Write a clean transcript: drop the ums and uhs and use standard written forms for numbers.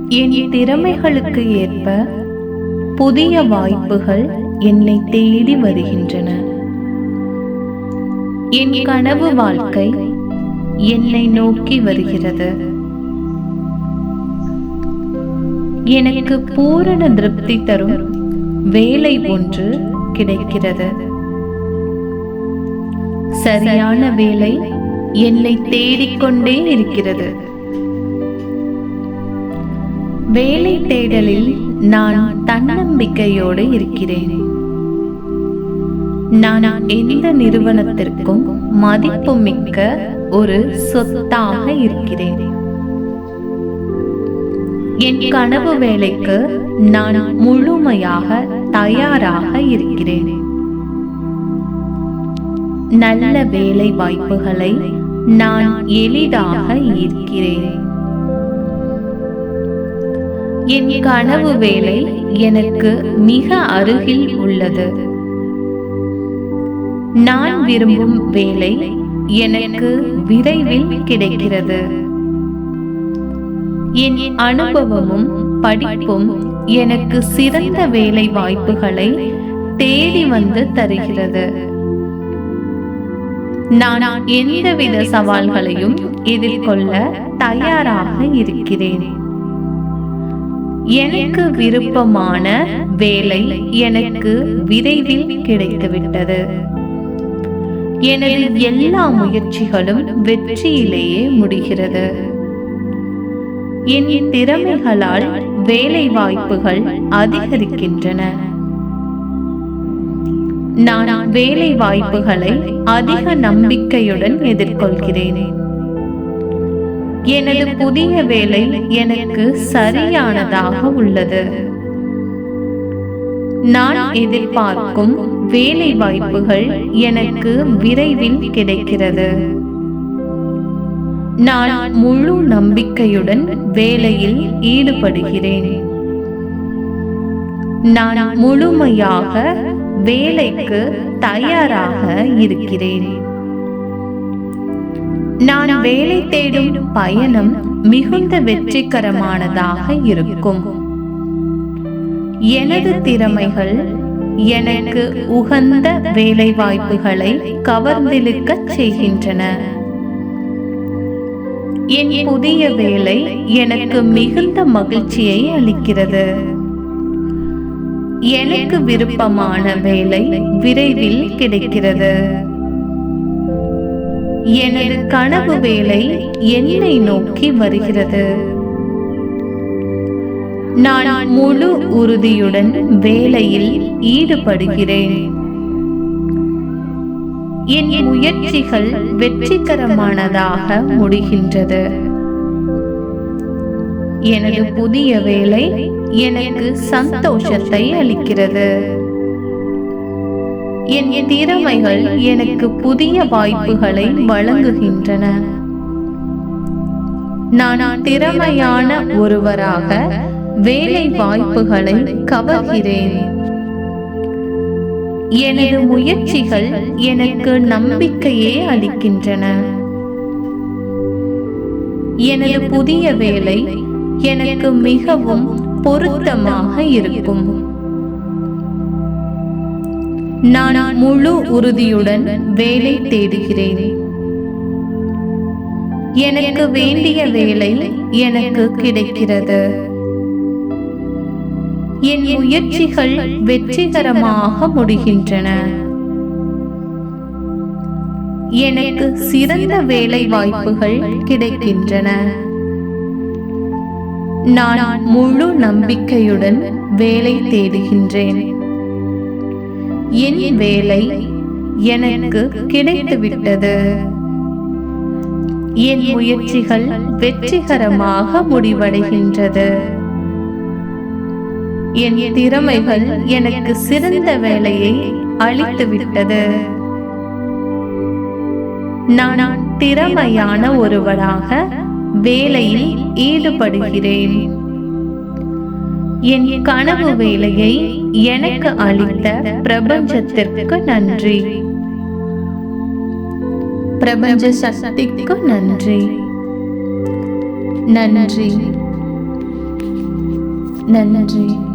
என் திறமைகளுக்கு ஏற்ப புதிய வாய்ப்புகள் என்னை தேடி வருகின்றன. என் கனவு வாழ்க்கை என்னை நோக்கி வருகிறது. எனக்கு பூரண திருப்தி தரும் வேலை ஒன்று கிடைக்கிறது. சரியான வேலை என்னை தேடிக்கொண்டே இருக்கிறது. வேலை தேடலில் நான் தன்னம்பிக்கையோடு இருக்கிறேன். நான் எந்த நிறுவனத்திற்கும் மதிப்புமிக்க ஒரு சொத்தாக இருக்கிறேன். என் கனவு வேலைக்கு நான் முழுமையாக தயாராக இருக்கிறேன். நல்ல வேலை வாய்ப்புகளை நான் எளிதாக ஈர்க்கிறேன். என் கனவு வேலை எனக்கு மிக அருகில் உள்ளது. நான் விரும்பும் வேலை எனக்கு விரைவில் கிடைக்கிறது. என் அனுபவமும் படிப்பும் எனக்கு சிறந்த வேலை வாய்ப்புகளை தேடி வந்து தருகிறது. நான் எந்தவித சவால்களையும் எதிர்கொள்ள தயாராக இருக்கிறேன். எனக்கு விருப்பமான வேலை எனக்கு விரைவில் கிடைத்துவிட்டது. எனது எல்லா முயற்சிகளும் வெற்றியிலேயே முடிகிறது. என் திறமைகளால் வேலை வாய்ப்புகள் அதிகரிக்கின்றன. நான் வேலை வாய்ப்புகளை அதிக நம்பிக்கையுடன் எதிர்கொள்கிறேன். எனது புதிய வேலை எனக்கு சரியானதாக உள்ளது. நான் எதிர்பார்க்கும் வேலை வாய்ப்புகள் எனக்கு விரைவில் கிடைக்கிறது. நான் முழு நம்பிக்கையுடன் வேலையில் ஈடுபடுகிறேன். நான் முழுமையாக வேலைக்கு தயாராக இருக்கிறேன். நான் வேலை தேடும் பயணம் மிகுந்த வெற்றிகரமானதாக இருக்கும். எனது திறமைகள் எனக்கு உகந்த வேலை வாய்ப்புகளை கவர்ந்திழுக்கச் செய்கின்றன. என் புதிய வேலை எனக்கு மிகுந்த மகிழ்ச்சியை அளிக்கிறது. எனக்கு விருப்பமான வேலை விரைவில் கிடைக்கிறது. எனது கனவு வேலை என்னை நோக்கி வருகிறது. நான் முழு உறுதியுடன் வேலையில் ஈடுபடுகிறேன். என் முயற்சிகள் வெற்றிகரமானதாக முடிகின்றது. எனது புதிய வேலை எனக்கு சந்தோஷத்தை அளிக்கிறது. என் திறமைகள் எனக்கு புதிய வாய்ப்புகளை வழங்குகின்றன. நான் திறமையான ஒருவராக வேலை வாய்ப்புகளை கவர்கிறேன். எனது முயற்சிகள் எனக்கு நம்பிக்கையே அளிக்கின்றன. எனது புதிய வேலை எனக்கு மிகவும் பொருத்தமாக இருக்கும். நான் முழு உறுதியுடன் வேலை தேடுகிறேன். எனக்கு வேண்டிய வேலை எனக்கு கிடைக்கிறது. என் முயற்சிகள் வெற்றிகரமாக முடிகின்றன. எனக்கு சிறந்த வேலை வாய்ப்புகள் கிடைக்கின்றன. நான் முழு நம்பிக்கையுடன் வேலை தேடுகின்றேன். என் வேலை எனக்கு கிடைத்துவிட்டது. என் முயற்சிகள் வெற்றிகரமாக முடிவடைகின்றது. என் திறமைகள் எனக்கு சிறந்த வேலையை அளித்துவிட்டது. நான் திறமையான ஒருவராக வேலையில் ஈடுபடுகிறேன். என் கனவு வேலையை எனக்கு அளித்த பிரபஞ்சத்திற்கு நன்றி. பிரபஞ்ச சக்திக்கு நன்றி. நன்றி. நன்றி.